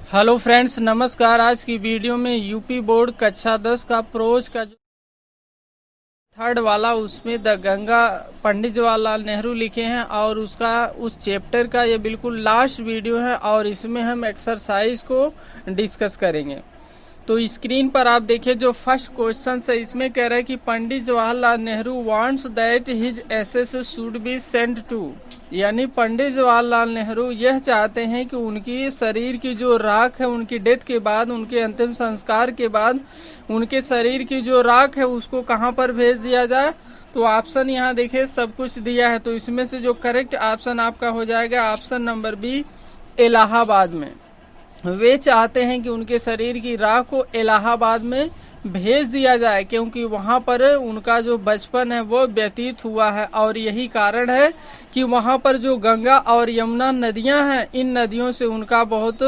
Hello friends, नमस्कार। आज की वीडियो में यूपी बोर्ड कक्षा 10 का प्रोज का जो थर्ड वाला उसमें द गंगा पंडित जवाहरलाल नेहरू लिखे हैं और उसका उस चैप्टर का ये बिल्कुल लास्ट वीडियो है और इसमें हम एक्सरसाइज को डिस्कस करेंगे। तो स्क्रीन पर आप देखिए जो फर्स्ट क्वेश्चन है, इसमें कह रहा है कि Pandit Jawaharlal Nehru wants that his ashes should be sent to, यानी पंडित जवाहरलाल नेहरू यह चाहते हैं कि उनकी शरीर की जो राख है, उनकी डेथ के बाद, उनके अंतिम संस्कार के बाद उनके शरीर की जो राख है उसको कहां पर भेज दिया जाए। तो ऑप्शन यहाँ देखिए सब कुछ दिया है, तो इसमें से जो करेक्ट ऑप्शन आपका हो जाएगा ऑप्शन नंबर बी, इलाहाबाद में। वे चाहते हैं कि उनके शरीर की राख को इलाहाबाद में भेज दिया जाए क्योंकि वहां पर उनका जो बचपन है वो व्यतीत हुआ है और यही कारण है कि वहां पर जो गंगा और यमुना नदियां हैं, इन नदियों से उनका बहुत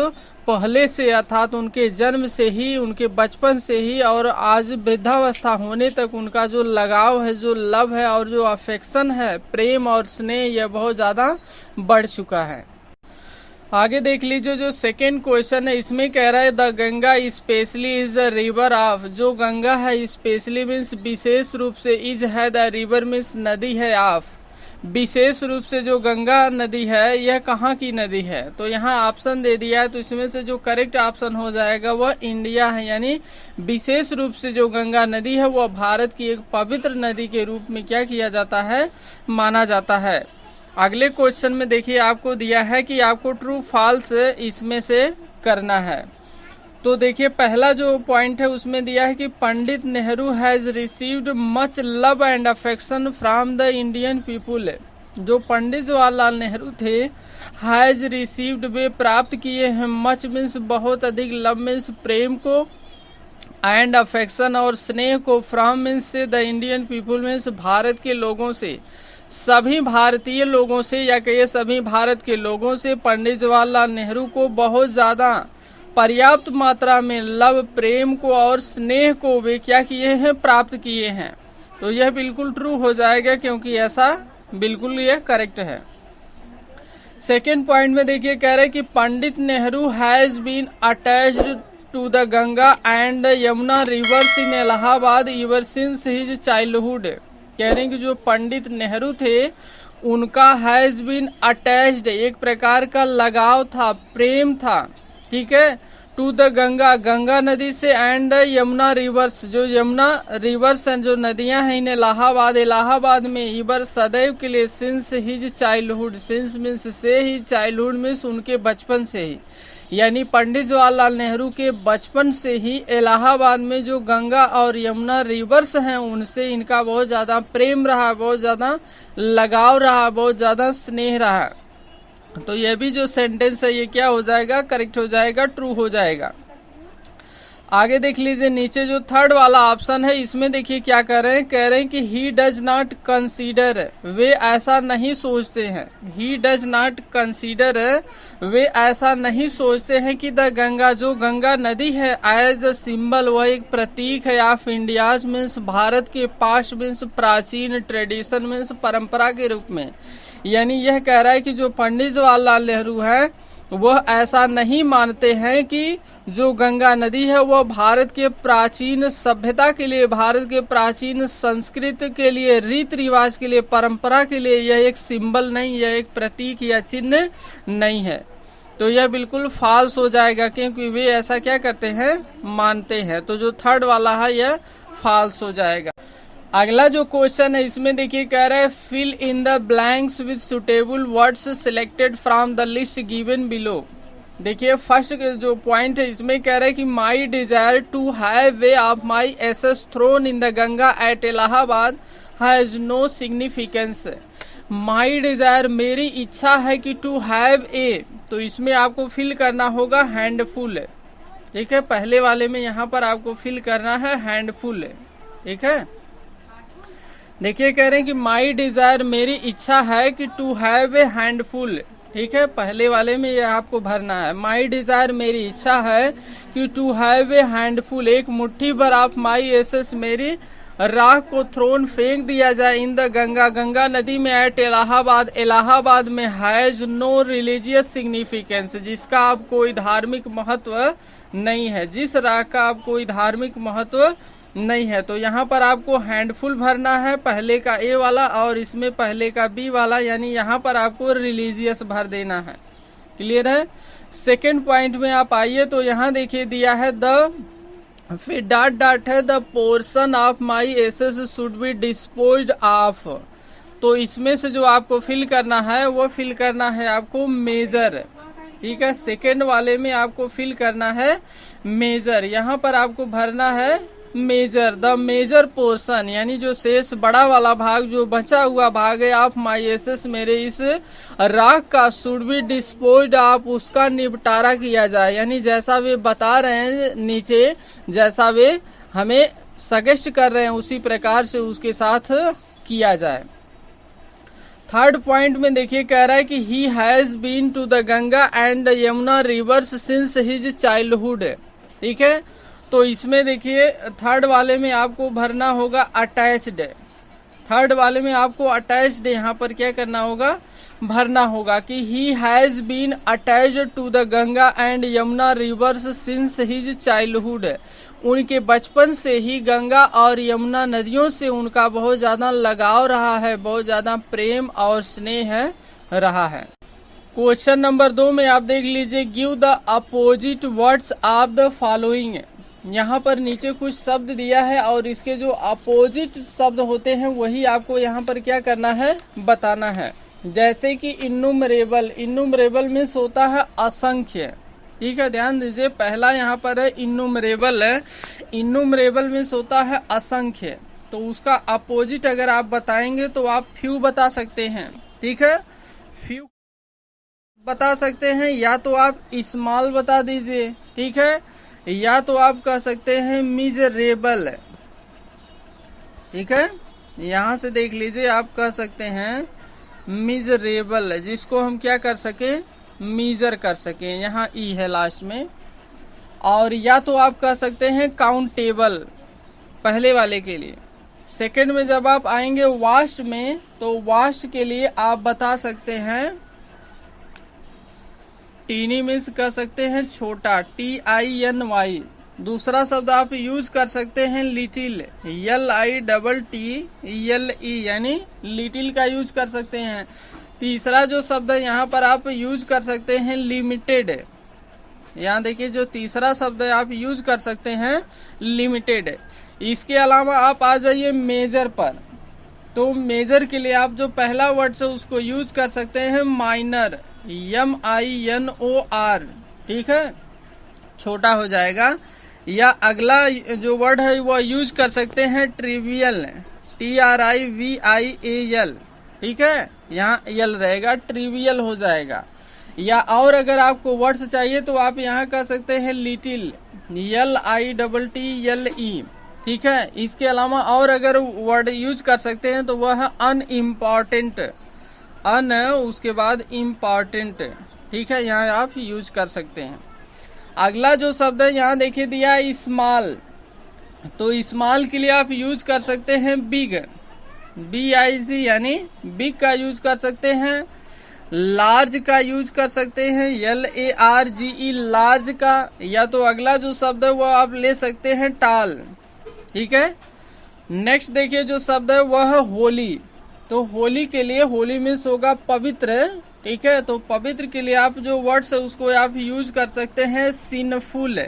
पहले से अर्थात उनके जन्म से ही, उनके बचपन से ही और आज वृद्धावस्था होने तक उनका जो लगाव है, जो लव है और जो अफेक्शन है, प्रेम और स्नेह, यह बहुत ज्यादा बढ़ चुका है। आगे देख लीजिए जो सेकेंड क्वेश्चन है, इसमें कह रहा है the Ganga specially is the river of, जो गंगा है स्पेशली मीन्स विशेष रूप से, इज है द रिवर मीन्स नदी है, ऑफ विशेष रूप से जो गंगा नदी है यह कहाँ की नदी है। तो यहाँ ऑप्शन दे दिया है, तो इसमें से जो करेक्ट ऑप्शन हो जाएगा वह इंडिया है, यानी विशेष रूप से जो गंगा नदी है वह भारत की एक पवित्र नदी के रूप में क्या किया जाता है, माना जाता है। अगले क्वेश्चन में देखिए आपको दिया है कि आपको ट्रू फॉल्स इसमें से करना है। तो देखिए पहला जो पॉइंट है उसमें दिया है कि Pandit Nehru has received much love and affection from the Indian people, जो पंडित जवाहरलाल नेहरू थे, हैज रिसीव्ड वे प्राप्त किए हैं, मच मीन्स बहुत अधिक, लव मीन्स प्रेम को, एंड अफेक्शन और स्नेह को, फ्रॉम मीन्स से, the Indian people means Bharat के लोगों से, सभी भारतीय लोगों से या कहिए सभी भारत के लोगों से पंडित जवाहरलाल नेहरू को बहुत ज्यादा पर्याप्त मात्रा में लव, प्रेम को और स्नेह को वे क्या किए हैं, प्राप्त किए हैं। तो यह बिल्कुल ट्रू हो जाएगा क्योंकि ऐसा बिल्कुल यह करेक्ट है। सेकेंड पॉइंट में देखिए कह रहे हैं कि Pandit Nehru has been attached to the Ganga and the Yamuna rivers in Allahabad ever since his childhood, कह रहे हैं कि जो पंडित नेहरू थे उनका हैज बीन अटैच्ड, एक प्रकार का लगाव था, प्रेम था, ठीक है, टू द गंगा, गंगा नदी से, एंड यमुना रिवर्स, जो यमुना रिवर्स हैं, जो नदियां हैं इन इलाहाबाद में, इबर सदैव के लिए, since his childhood, since means से, हिज चाइल्डहुड मीन्स उनके बचपन से ही, यानी पंडित जवाहरलाल नेहरू के बचपन से ही इलाहाबाद में जो गंगा और यमुना रिवर्स हैं उनसे इनका बहुत ज्यादा प्रेम रहा, बहुत ज्यादा लगाव रहा, बहुत ज्यादा स्नेह रहा। तो ये भी जो सेंटेंस है ये क्या हो जाएगा, करेक्ट हो जाएगा, ट्रू हो जाएगा। आगे देख लीजिए नीचे जो थर्ड वाला ऑप्शन है, इसमें देखिए क्या कह रहे हैं कि ही डज नॉट कंसीडर, वे ऐसा नहीं सोचते हैं, ही डज नॉट कंसीडर, वे ऐसा नहीं सोचते हैं कि द गंगा, जो गंगा नदी है, एज द सिंबल, वह एक प्रतीक है, ऑफ इंडियाज मीन्स भारत के, पास्ट मीन्स प्राचीन, ट्रेडिशन मीन्स परंपरा के रूप में। यानी यह कह रहा है कि जो पंडित जवाहरलाल नेहरू है वह ऐसा नहीं मानते हैं कि जो गंगा नदी है वह भारत के प्राचीन सभ्यता के लिए, भारत के प्राचीन संस्कृति के लिए, रीति रिवाज के लिए, परंपरा के लिए यह एक सिंबल नहीं, यह एक प्रतीक या चिन्ह नहीं है। तो यह बिल्कुल फॉल्स हो जाएगा क्योंकि वे ऐसा क्या करते हैं, मानते हैं। तो जो थर्ड वाला है यह फॉल्स हो जाएगा। अगला जो क्वेश्चन है इसमें देखिए कह रहा है fill in the blanks with suitable words selected from the list given below. देखिए फर्स्ट जो पॉइंट है इसमें कह रहा है कि my desire to have way of my ashes thrown in the Ganga at Allahabad has no significance. My desire, मेरी इच्छा है कि टू हैव ए, तो इसमें आपको फिल करना होगा हैंडफुल, ठीक है, पहले वाले में यहाँ पर आपको फिल करना है हैंडफुल, ठीक है। देखिए कह रहे हैं कि माई डिजायर, मेरी इच्छा है कि टू हैव ए हैंडफुल, ठीक है, पहले वाले में ये आपको भरना है। माई डिजायर, मेरी इच्छा है कि टू हैव ए हैंडफुल, एक मुट्ठी भर, ऑफ माई एसेस, मेरी राख को थ्रोन फेंक दिया जाए इन द गंगा, गंगा नदी में एट इलाहाबाद, इलाहाबाद में हैज नो रिलीजियस सिग्निफिकेंस, जिसका अब कोई धार्मिक महत्व नहीं है, जिस राख का अब कोई धार्मिक महत्व नहीं है। तो यहाँ पर आपको हैंडफुल भरना है, पहले का ए वाला और इसमें पहले का बी वाला, यानी यहाँ पर आपको रिलीजियस भर देना है। क्लियर है। सेकेंड पॉइंट में आप आइए तो यहाँ देखिए दिया है द, फिर डॉट डॉट है the portion of my ashes should be disposed of. तो इसमें से जो आपको फिल करना है वो फिल करना है आपको मेजर। ठीक है, सेकेंड वाले में आपको फिल करना है मेजर, यहाँ पर आपको भरना है मेजर, द मेजर पोर्शन, यानी जो शेष बड़ा वाला भाग, जो बचा हुआ भाग है ऑफ माई एसेस, मेरे इस राख का, शुड बी डिस्पोज्ड ऑफ, उसका निपटारा किया जाए, यानी जैसा वे बता रहे हैं नीचे, जैसा वे हमें सजेस्ट कर रहे हैं उसी प्रकार से उसके साथ किया जाए। थर्ड पॉइंट में देखिए कह रहा है कि he has been to the Ganga and Yamuna rivers since his childhood. ठीक है, तो इसमें देखिए थर्ड वाले में आपको भरना होगा अटैच्ड, थर्ड वाले में आपको अटैच्ड यहाँ पर क्या करना होगा, भरना होगा कि he has been attached to the Ganga and Yamuna rivers since his childhood, उनके बचपन से ही गंगा और यमुना नदियों से उनका बहुत ज्यादा लगाव रहा है, बहुत ज्यादा प्रेम और स्नेह रहा है। क्वेश्चन नंबर 2 में आप देख लीजिए, give the opposite words of the following. यहाँ पर नीचे कुछ शब्द दिया है और इसके जो अपोजिट शब्द होते हैं वही आपको यहाँ पर क्या करना है, बताना है। जैसे कि इन्नुमरेबल, इन्नुमरेबल मीन्स होता है असंख्य। ठीक है, ध्यान दीजिए, पहला यहाँ पर है इन्नुमरेबल है, इन्नुमरेबल मीन्स होता है असंख्य, तो उसका अपोजिट अगर आप बताएंगे तो आप फ्यू बता सकते हैं। ठीक है, फ्यू बता सकते हैं, या तो आप स्मॉल बता दीजिए। ठीक है, या तो आप कह सकते हैं मिजरेबल। ठीक है, यहाँ से देख लीजिए, आप कह सकते हैं मिजरेबल, जिसको हम क्या कर सके, मीजर कर सके, यहाँ ई है लास्ट में। और या तो आप कह सकते हैं काउंटेबल, पहले वाले के लिए। सेकंड में जब आप आएंगे वास्ट में, तो वास्ट के लिए आप बता सकते हैं टीनी मीन्स कर सकते हैं छोटा, TINY। दूसरा शब्द आप यूज कर सकते हैं लिटिल, LITTLE, यानी लिटिल का यूज कर सकते हैं। तीसरा जो शब्द है यहाँ पर आप यूज कर सकते हैं लिमिटेड। यहाँ देखिए जो तीसरा शब्द है आप यूज कर सकते हैं लिमिटेड। इसके अलावा आप आ जाइए मेजर पर, तो मेजर के लिए आप जो पहला वर्ड है उसको यूज कर सकते हैं माइनर, MINOR। ठीक है, छोटा हो जाएगा। या अगला जो वर्ड है वो यूज कर सकते हैं ट्रिवियल, TRIVIAL। ठीक है, यहाँ यल रहेगा, ट्रिवियल हो जाएगा। या और अगर आपको वर्ड्स चाहिए तो आप यहाँ कर सकते हैं लिटिल, LITTLE। ठीक है, इसके अलावा और अगर वर्ड यूज कर सकते हैं तो वह है अनइम्पॉर्टेंट, अन उसके बाद इम्पॉर्टेंट। ठीक है, यहाँ आप यूज कर सकते हैं। अगला जो शब्द है यहाँ देखिए दिया है स्मॉल, तो स्मॉल के लिए आप यूज कर सकते हैं बिग, BIG, यानी बिग का यूज कर सकते हैं। लार्ज का यूज कर सकते हैं, LARGE, लार्ज का। या तो अगला जो शब्द है वो आप ले सकते हैं टाल। ठीक है, नेक्स्ट देखिए जो शब्द है वह है होली, तो होली के लिए होली मीन्स होगा पवित्र। ठीक है, तो पवित्र के लिए आप जो वर्ड्स है उसको आप यूज कर सकते हैं सिनफुल,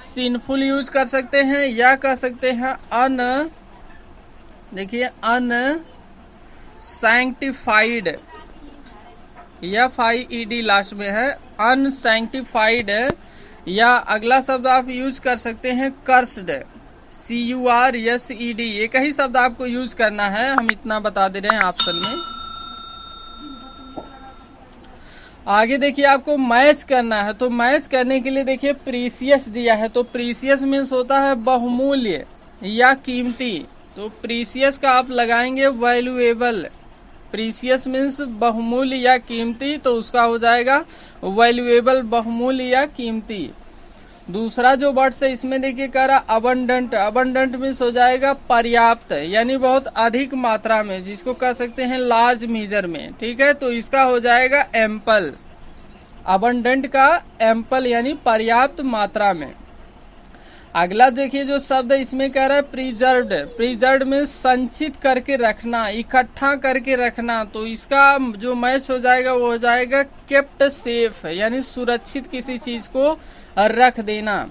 सिनफुल यूज कर सकते हैं। या कह सकते हैं देखिए अनसैंक्टिफाइड, FIED लास्ट में है, अनसैंक्टिफाइड। या अगला शब्द आप यूज कर सकते हैं कर्स्ड, CURSED। एक ही शब्द आपको यूज करना है, हम इतना बता दे रहे हैं ऑप्शन में। आगे देखिए आपको मैच करना है, तो मैच करने के लिए देखिए प्रीसियस दिया है, तो प्रीसियस मीन्स होता है बहुमूल्य या कीमती, तो प्रीसियस का आप लगाएंगे वैल्यूएबल। प्रीसियस मीन्स बहुमूल्य या कीमती, तो उसका हो जाएगा वैल्यूएबल, बहुमूल्य या कीमती। दूसरा जो वर्ड्स है इसमें देखिए कह रहा अबंडेंट, अबंडेंट मीन्स हो जाएगा पर्याप्त, यानी बहुत अधिक मात्रा में, जिसको कह सकते हैं लार्ज मीजर में, ठीक है। तो इसका हो जाएगा एम्पल, अबंडेंट का एम्पल यानी पर्याप्त मात्रा में। अगला देखिए जो शब्द इसमें कह रहा है प्रिजर्व्ड, प्रिजर्व्ड में संचित करके रखना, इकट्ठा करके रखना। तो इसका जो मैच हो जाएगा वो हो जाएगा केप्ट सेफ, यानी सुरक्षित किसी चीज को रख देना।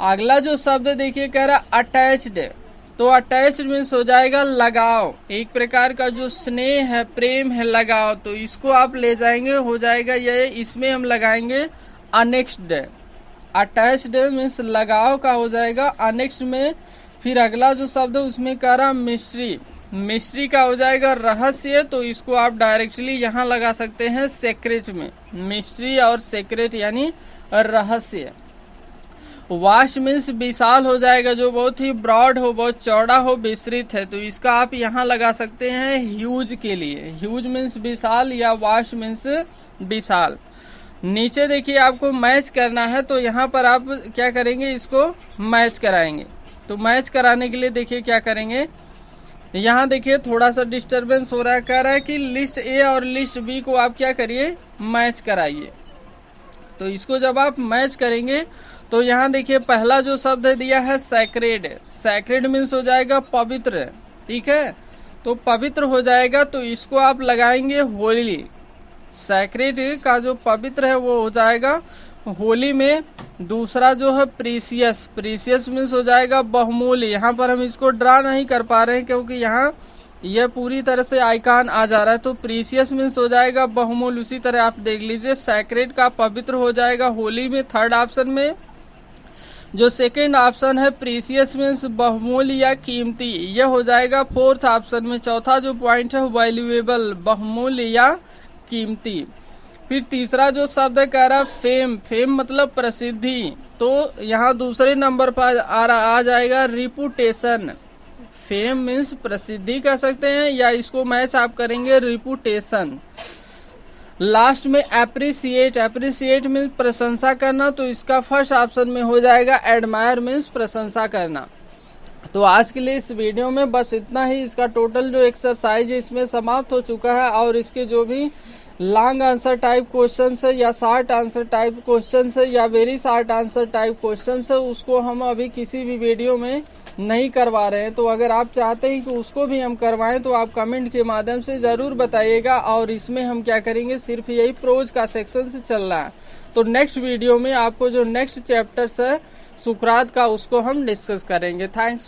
अगला जो शब्द देखिए कह रहा है अटैच्ड, तो अटैच्ड मीन्स हो जाएगा लगाव, एक प्रकार का जो स्नेह है, प्रेम है, लगाव। तो इसको आप ले जाएंगे हो जाएगा ये, इसमें हम लगाएंगे अनेक्स्ड, अटैच्ड मीन्स लगाव का हो जाएगा अनेक्स्ट में। फिर अगला जो शब्द है उसमें कह रहा मिस्ट्री, मिस्ट्री का हो जाएगा रहस्य। तो इसको आप डायरेक्टली यहाँ लगा सकते हैं सेक्रेट में, मिस्ट्री और सेक्रेट यानी रहस्य। वास्ट मीन्स विशाल हो जाएगा, जो बहुत ही ब्रॉड हो, बहुत चौड़ा हो, विस्तृत है। तो इसका आप यहाँ लगा सकते हैं ह्यूज के लिए, ह्यूज मीन्स विशाल या वास्ट मीन्स विशाल। नीचे देखिए आपको मैच करना है, तो यहाँ पर आप क्या करेंगे, इसको मैच कराएंगे। तो मैच कराने के लिए देखिए क्या करेंगे, यहाँ देखिए थोड़ा सा डिस्टरबेंस हो रहा है, कह रहा है कि लिस्ट ए और लिस्ट बी को आप क्या करिए, मैच कराइए। तो इसको जब आप मैच करेंगे तो यहाँ देखिए पहला जो शब्द दिया है सैक्रेड, सैक्रेड मीन्स हो जाएगा पवित्र, ठीक है। तो पवित्र हो जाएगा, तो इसको आप लगाएंगे होली, सैक्रेड का जो पवित्र है वो हो जाएगा होली में। दूसरा जो है प्रीसियस, प्रीसियस मीन्स हो जाएगा बहुमूल्य। यहाँ पर हम इसको ड्रा नहीं कर पा रहे हैं क्योंकि यहाँ यह पूरी तरह से आइकॉन आ जा रहा है। तो प्रीसियस मीन्स हो जाएगा बहुमूल्य। उसी तरह आप देख लीजिए सैक्रेड का पवित्र हो जाएगा होली में थर्ड ऑप्शन में। जो सेकेंड ऑप्शन है प्रीसियस मीन्स बहुमूल्य या कीमती, यह हो जाएगा फोर्थ ऑप्शन में। चौथा जो पॉइंट है वैल्यूएबल, बहुमूल्य या कीमती। फिर तीसरा जो शब्द कह रहा है फेम, फेम मतलब प्रसिद्धि। तो यहाँ दूसरे नंबर पर आ जाएगा रिपुटेशन, फेम मीन्स प्रसिद्धि कह सकते हैं, या इसको मैच आप करेंगे रिपुटेशन। लास्ट में एप्रिसिएट, एप्रिसिएट मीन्स प्रशंसा करना। तो इसका फर्स्ट ऑप्शन में हो जाएगा एडमायर मीन्स प्रशंसा करना। तो आज के लिए इस वीडियो में बस इतना ही। इसका टोटल जो एक्सरसाइज है इसमें समाप्त हो चुका है, और इसके जो भी लॉन्ग आंसर टाइप क्वेश्चंस है या शॉर्ट आंसर टाइप क्वेश्चंस है या very short answer type questions है, उसको हम अभी किसी भी वीडियो में नहीं करवा रहे हैं। तो अगर आप चाहते हैं कि उसको भी हम करवाएं तो आप कमेंट के माध्यम से जरूर बताइएगा। और इसमें हम क्या करेंगे, सिर्फ यही प्रोज का सेक्शन से चल रहा है। तो नेक्स्ट वीडियो में आपको जो नेक्स्ट चैप्टर्स है सुकरात का, उसको हम डिस्कस करेंगे। थैंक्स।